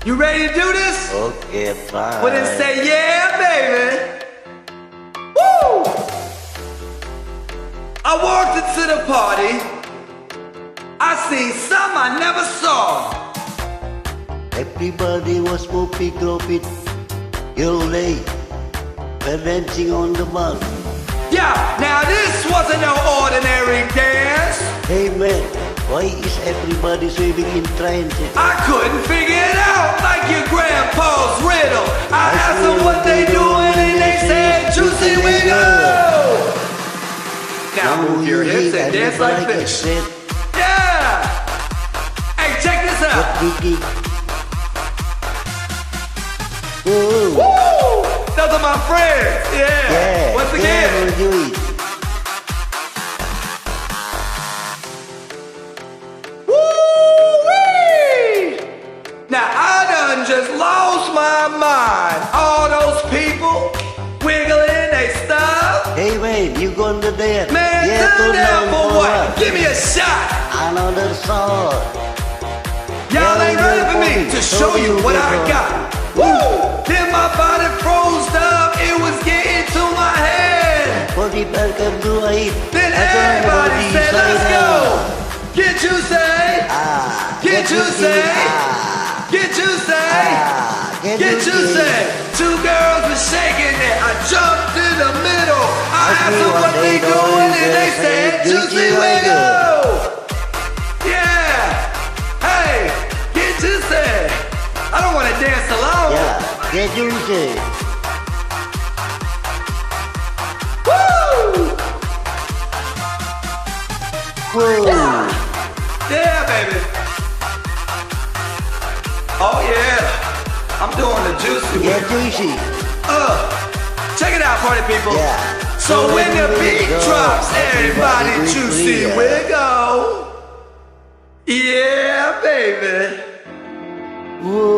You ready to do this? Okay, fine. Well then say yeah, baby. Woo! I walked into the party. I seen something I never saw. Everybody was moving, dropping. You're late. We're dancing on the mat. Yeah, now this wasn't no ordinary dance. Hey man, why is everybody swimming in trances? I couldn't figure it out like your grandpa's riddle. I asked them what they doing and they said, Juicy Wiggle. Now move your hips and dance like this. Yeah. Hey, check this out. Woo! Those are my friends. Yeah. Once again. Yeah, do it. Woo-wee! Now I done just lost my mind. All those people wiggling they stuff. Hey man, you gonna dance? Man, yeah, turn down for what? Give me a shot. Another song. Y'all ain't ready for me to show you what I got. Woo! Then my body froze up, it was getting to my head. Then everybody said, let's go. Get you say, get you say, get you say, get you say. Two girls were shaking it, I jumped in the middle. I asked them what they doing and they said, Juicy Wiggle. Yeah, hey, get you say. I don't want to dance alone. Yeah, get juicy. Woo! Woo! Yeah, baby. Oh yeah, I'm doing the juicy Get wiggle. juicy. Check it out, party people. Yeah. So when the beat drops, everybody juicy wiggle. Yeah, baby. Woo!